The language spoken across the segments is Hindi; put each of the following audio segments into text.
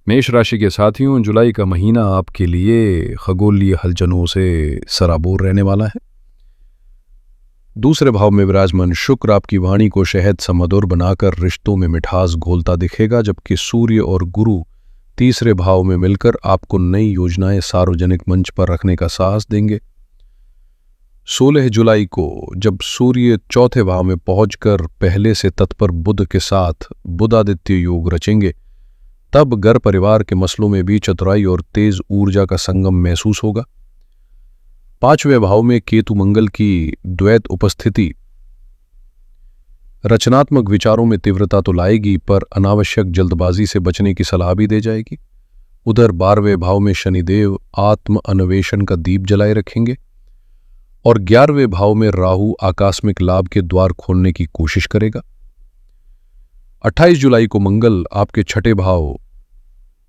मेष राशि के साथियों, जुलाई का महीना आपके लिए खगोलीय हलचलों से सराबोर रहने वाला है। दूसरे भाव में विराजमान शुक्र आपकी वाणी को शहद सा मधुर बनाकर रिश्तों में मिठास घोलता दिखेगा, जबकि सूर्य और गुरु तीसरे भाव में मिलकर आपको नई योजनाएं सार्वजनिक मंच पर रखने का साहस देंगे। 16 जुलाई को जब सूर्य चौथे भाव में पहुंचकर पहले से तत्पर बुध के साथ बुधादित्य योग रचेंगे, तब घर परिवार के मसलों में भी चतुराई और तेज ऊर्जा का संगम महसूस होगा। 5वें भाव में केतु मंगल की द्वैत उपस्थिति रचनात्मक विचारों में तीव्रता तो लाएगी, पर अनावश्यक जल्दबाजी से बचने की सलाह भी दे जाएगी। उधर 12वें भाव में शनिदेव आत्म अन्वेषण का दीप जलाए रखेंगे और 11वें भाव में राहु आकस्मिक लाभ के द्वार खोलने की कोशिश करेगा। 28 जुलाई को मंगल आपके छठे भाव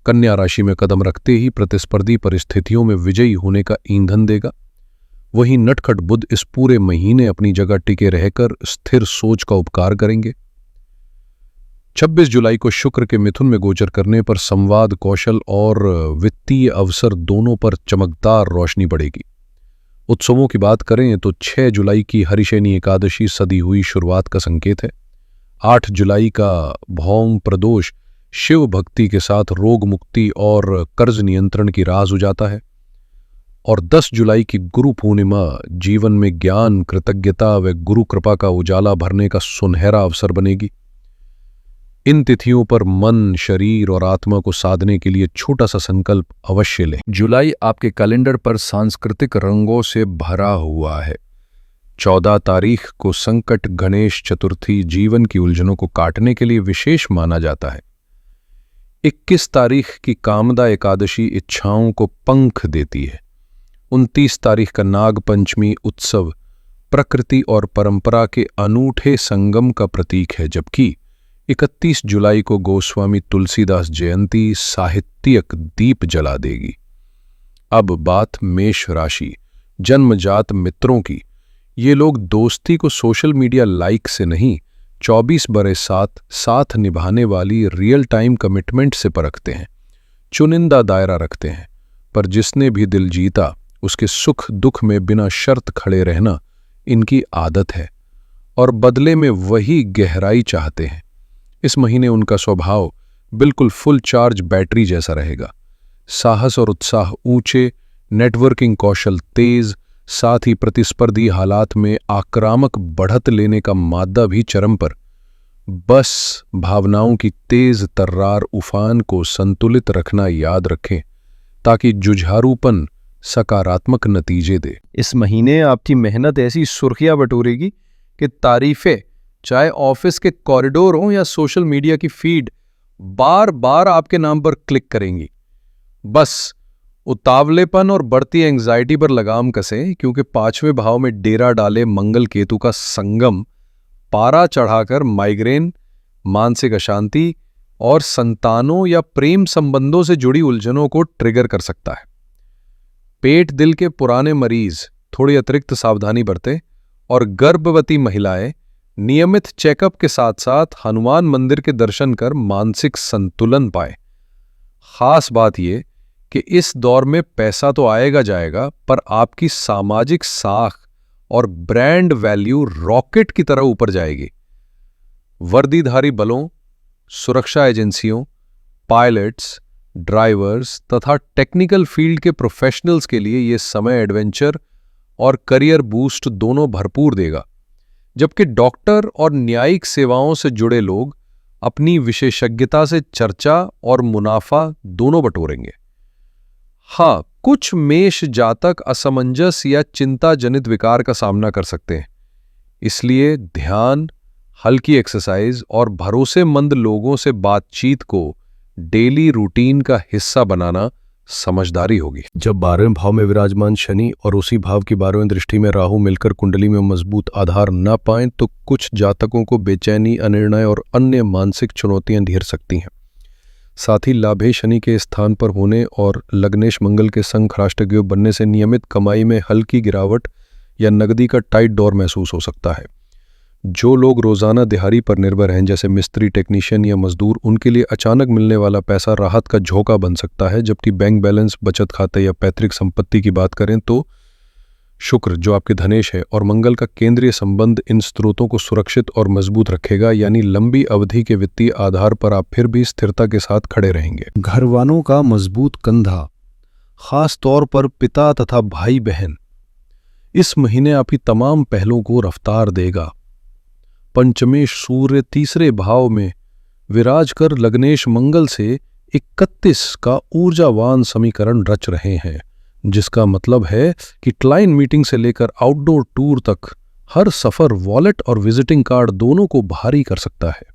कन्या राशि में कदम रखते ही प्रतिस्पर्धी परिस्थितियों में विजयी होने का ईंधन देगा। वहीं नटखट बुध इस पूरे महीने अपनी जगह टिके रहकर स्थिर सोच का उपकार करेंगे। 26 जुलाई को शुक्र के मिथुन में गोचर करने पर संवाद कौशल और वित्तीय अवसर दोनों पर चमकदार रोशनी पड़ेगी। उत्सवों की बात करें तो 6 जुलाई की हरिशैनी एकादशी सदी हुई शुरुआत का संकेत है। 8 जुलाई का भौम प्रदोष शिव भक्ति के साथ रोग मुक्ति और कर्ज नियंत्रण की राज उजाता है और 10 जुलाई की गुरु पूर्णिमा जीवन में ज्ञान, कृतज्ञता व गुरु कृपा का उजाला भरने का सुनहरा अवसर बनेगी। इन तिथियों पर मन, शरीर और आत्मा को साधने के लिए छोटा सा संकल्प अवश्य लें। जुलाई आपके कैलेंडर पर सांस्कृतिक रंगों से भरा हुआ है। 14 तारीख को संकट गणेश चतुर्थी जीवन की उलझनों को काटने के लिए विशेष माना जाता है। 21 तारीख की कामदा एकादशी इच्छाओं को पंख देती है। 29 तारीख का नाग पंचमी उत्सव प्रकृति और परंपरा के अनूठे संगम का प्रतीक है, जबकि 31 जुलाई को गोस्वामी तुलसीदास जयंती साहित्यिक दीप जला देगी। अब बात मेष राशि जन्मजात मित्रों की। ये लोग दोस्ती को सोशल मीडिया लाइक से नहीं, 24 बरस साथ निभाने वाली रियल टाइम कमिटमेंट से परखते हैं। चुनिंदा दायरा रखते हैं, पर जिसने भी दिल जीता उसके सुख दुख में बिना शर्त खड़े रहना इनकी आदत है और बदले में वही गहराई चाहते हैं। इस महीने उनका स्वभाव बिल्कुल फुल चार्ज बैटरी जैसा रहेगा। साहस और उत्साह ऊंचे, नेटवर्किंग कौशल तेज, साथ ही प्रतिस्पर्धी हालात में आक्रामक बढ़त लेने का मादा भी चरम पर। बस भावनाओं की तेज तर्रार उफान को संतुलित रखना याद रखें, ताकि जुझारूपन सकारात्मक नतीजे दे। इस महीने आपकी मेहनत ऐसी सुर्खियां बटोरेगी कि तारीफें, चाहे ऑफिस के कॉरिडोर हो या सोशल मीडिया की फीड, बार बार आपके नाम पर क्लिक करेंगी। बस उतावलेपन और बढ़ती एंग्जाइटी पर लगाम कसें, क्योंकि 5वें भाव में डेरा डाले मंगल केतु का संगम पारा चढ़ाकर माइग्रेन, मानसिक अशांति और संतानों या प्रेम संबंधों से जुड़ी उलझनों को ट्रिगर कर सकता है। पेट दिल के पुराने मरीज थोड़ी अतिरिक्त सावधानी बरतें और गर्भवती महिलाएं नियमित चेकअप के साथ साथ हनुमान मंदिर के दर्शन कर मानसिक संतुलन पाएं। खास बात यह कि इस दौर में पैसा तो आएगा जाएगा, पर आपकी सामाजिक साख और ब्रांड वैल्यू रॉकेट की तरह ऊपर जाएगी। वर्दीधारी बलों, सुरक्षा एजेंसियों, पायलट्स, ड्राइवर्स तथा टेक्निकल फील्ड के प्रोफेशनल्स के लिए यह समय एडवेंचर और करियर बूस्ट दोनों भरपूर देगा, जबकि डॉक्टर और न्यायिक सेवाओं से जुड़े लोग अपनी विशेषज्ञता से चर्चा और मुनाफा दोनों बटोरेंगे। हाँ, कुछ मेष जातक असमंजस या चिंता जनित विकार का सामना कर सकते हैं, इसलिए ध्यान, हल्की एक्सरसाइज और भरोसेमंद लोगों से बातचीत को डेली रूटीन का हिस्सा बनाना समझदारी होगी। जब 12वें भाव में विराजमान शनि और उसी भाव की 12वीं दृष्टि में राहु मिलकर कुंडली में मजबूत आधार न पाएं, तो कुछ जातकों को बेचैनी, अनिर्णय और अन्य मानसिक चुनौतियां घेर सकती हैं। साथ ही लाभे शनि के स्थान पर होने और लग्नेश मंगल के संग राष्ट्रयोग बनने से नियमित कमाई में हल्की गिरावट या नकदी का टाइट दौर महसूस हो सकता है। जो लोग रोजाना दिहाड़ी पर निर्भर हैं, जैसे मिस्त्री, टेक्नीशियन या मजदूर, उनके लिए अचानक मिलने वाला पैसा राहत का झोंका बन सकता है। जबकि बैंक बैलेंस, बचत खाते या पैतृक संपत्ति की बात करें तो शुक्र, जो आपके धनेश है, और मंगल का केंद्रीय संबंध इन स्रोतों को सुरक्षित और मजबूत रखेगा। यानी लंबी अवधि के वित्तीय आधार पर आप फिर भी स्थिरता के साथ खड़े रहेंगे। घरवालों का मजबूत कंधा, खास तौर पर पिता तथा भाई बहन, इस महीने आपकी तमाम पहलों को रफ्तार देगा। पंचमेश सूर्य तीसरे भाव में विराज कर लग्नेश मंगल से 31 का ऊर्जावान समीकरण रच रहे हैं, जिसका मतलब है कि क्लाइंट मीटिंग से लेकर आउटडोर टूर तक हर सफर वॉलेट और विजिटिंग कार्ड दोनों को भारी कर सकता है।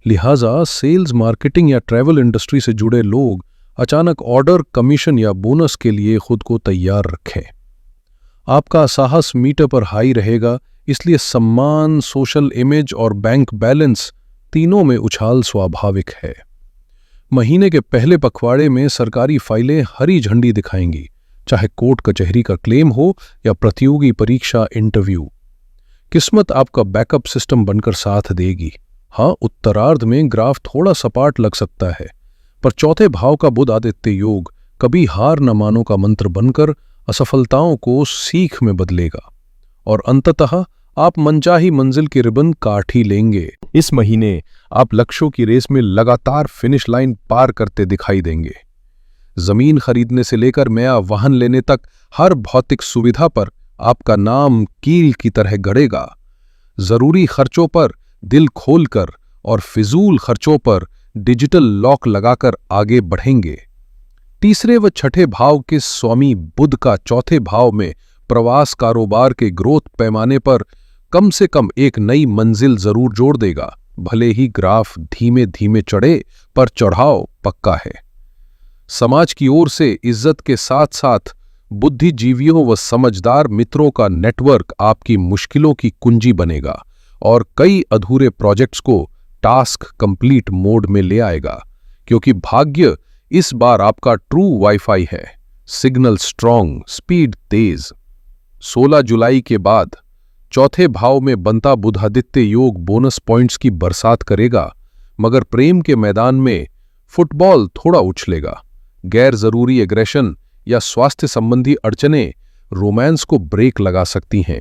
लिहाजा सेल्स, मार्केटिंग या ट्रैवल इंडस्ट्री से जुड़े लोग अचानक ऑर्डर, कमीशन या बोनस के लिए खुद को तैयार रखें। आपका साहस मीटर पर हाई रहेगा, इसलिए सम्मान, सोशल इमेज और बैंक बैलेंस तीनों में उछाल स्वाभाविक है। महीने के पहले पखवाड़े में सरकारी फाइलें हरी झंडी दिखाएंगी, चाहे कोर्ट कचहरी का क्लेम हो या प्रतियोगी परीक्षा इंटरव्यू। किस्मत आपका बैकअप सिस्टम बनकर साथ देगी। हाँ, उत्तरार्ध में ग्राफ थोड़ा सपाट लग सकता है, पर चौथे भाव का बुध आदित्य योग कभी हार न मानो का मंत्र बनकर असफलताओं को सीख में बदलेगा और अंततः आप मनचाही मंजिल की रिबन काट ही लेंगे। इस महीने आप लक्ष्यों की रेस में लगातार फिनिश लाइन पार करते दिखाई देंगे। जमीन खरीदने से लेकर नया वाहन लेने तक हर भौतिक सुविधा पर आपका नाम कील की तरह गड़ेगा। जरूरी खर्चों पर दिल खोलकर और फिजूल खर्चों पर डिजिटल लॉक लगाकर आगे बढ़ेंगे। तीसरे व छठे भाव के स्वामी बुध का चौथे भाव में प्रवास कारोबार के ग्रोथ पैमाने पर कम से कम एक नई मंजिल जरूर जोड़ देगा। भले ही ग्राफ धीमे धीमे चढ़े, पर चढ़ाव पक्का है। समाज की ओर से इज्जत के साथ साथ बुद्धिजीवियों व समझदार मित्रों का नेटवर्क आपकी मुश्किलों की कुंजी बनेगा और कई अधूरे प्रोजेक्ट्स को टास्क कंप्लीट मोड में ले आएगा, क्योंकि भाग्य इस बार आपका ट्रू वाईफाई है। सिग्नल स्ट्रांग, स्पीड तेज। 16 जुलाई के बाद चौथे भाव में बनता बुधादित्य योग बोनस पॉइंट्स की बरसात करेगा, मगर प्रेम के मैदान में फुटबॉल थोड़ा उछलेगा। गैर जरूरी एग्रेशन या स्वास्थ्य संबंधी अड़चनें रोमांस को ब्रेक लगा सकती हैं,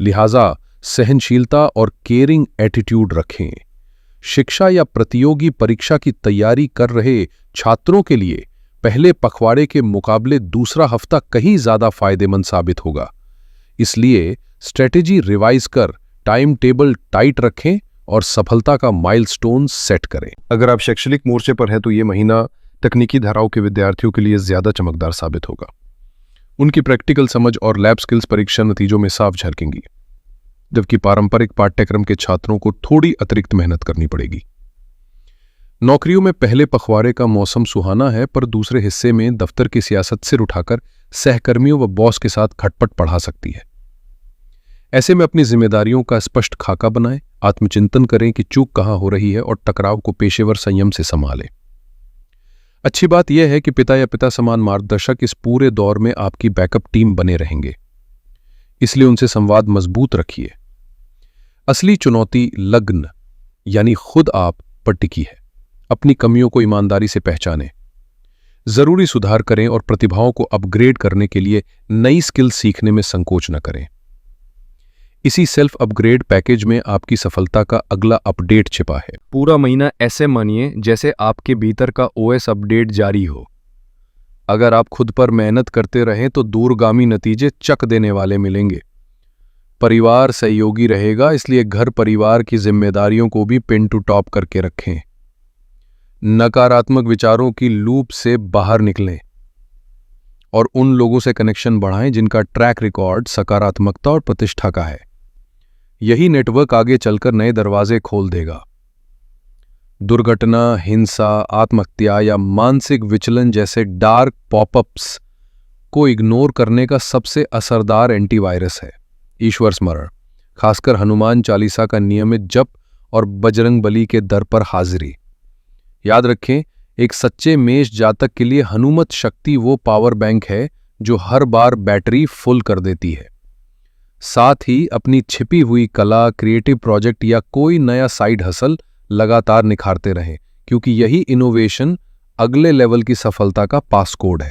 लिहाजा सहनशीलता और केयरिंग एटीट्यूड रखें। शिक्षा या प्रतियोगी परीक्षा की तैयारी कर रहे छात्रों के लिए पहले पखवाड़े के मुकाबले दूसरा हफ्ता कहीं ज्यादा फायदेमंद साबित होगा। इसलिए स्ट्रेटेजी रिवाइज कर टाइम टेबल टाइट रखें और सफलता का माइलस्टोन सेट करें। अगर आप शैक्षणिक मोर्चे पर हैं तो ये महीना तकनीकी धाराओं के विद्यार्थियों के लिए ज्यादा चमकदार साबित होगा। उनकी प्रैक्टिकल समझ और लैब स्किल्स परीक्षा नतीजों में साफ झलकेंगी, जबकि पारंपरिक पाठ्यक्रम के छात्रों को थोड़ी अतिरिक्त मेहनत करनी पड़ेगी। नौकरियों में पहले पखवाड़े का मौसम सुहाना है, पर दूसरे हिस्से में दफ्तर की सियासत सिर उठाकर सहकर्मियों व बॉस के साथ खटपट बढ़ा सकती है। ऐसे में अपनी जिम्मेदारियों का स्पष्ट खाका बनाएं, आत्मचिंतन करें कि चूक कहाँ हो रही है और टकराव को पेशेवर संयम से संभालें। अच्छी बात यह है कि पिता या पिता समान मार्गदर्शक इस पूरे दौर में आपकी बैकअप टीम बने रहेंगे, इसलिए उनसे संवाद मजबूत रखिए। असली चुनौती लग्न यानी खुद आप पर टिकी है। अपनी कमियों को ईमानदारी से पहचानें, जरूरी सुधार करें और प्रतिभाओं को अपग्रेड करने के लिए नई स्किल सीखने में संकोच न करें। इसी सेल्फ अपग्रेड पैकेज में आपकी सफलता का अगला अपडेट छिपा है। पूरा महीना ऐसे मानिए जैसे आपके भीतर का ओएस अपडेट जारी हो। अगर आप खुद पर मेहनत करते रहें तो दूरगामी नतीजे चक देने वाले मिलेंगे। परिवार सहयोगी रहेगा, इसलिए घर परिवार की जिम्मेदारियों को भी पिन टू टॉप करके रखें। नकारात्मक विचारों की लूप से बाहर निकलें और उन लोगों से कनेक्शन बढ़ाएं जिनका ट्रैक रिकॉर्ड सकारात्मकता और प्रतिष्ठा का है। यही नेटवर्क आगे चलकर नए दरवाजे खोल देगा। दुर्घटना, हिंसा, आत्महत्या या मानसिक विचलन जैसे डार्क पॉपअप्स को इग्नोर करने का सबसे असरदार एंटीवायरस है ईश्वर स्मरण, खासकर हनुमान चालीसा का नियमित जप और बजरंग बली के दर पर हाजिरी। याद रखें, एक सच्चे मेष जातक के लिए हनुमत शक्ति वो पावर बैंक है जो हर बार बैटरी फुल कर देती है। साथ ही अपनी छिपी हुई कला, क्रिएटिव प्रोजेक्ट या कोई नया साइड हसल लगातार निखारते रहें, क्योंकि यही इनोवेशन अगले लेवल की सफलता का पासकोड है।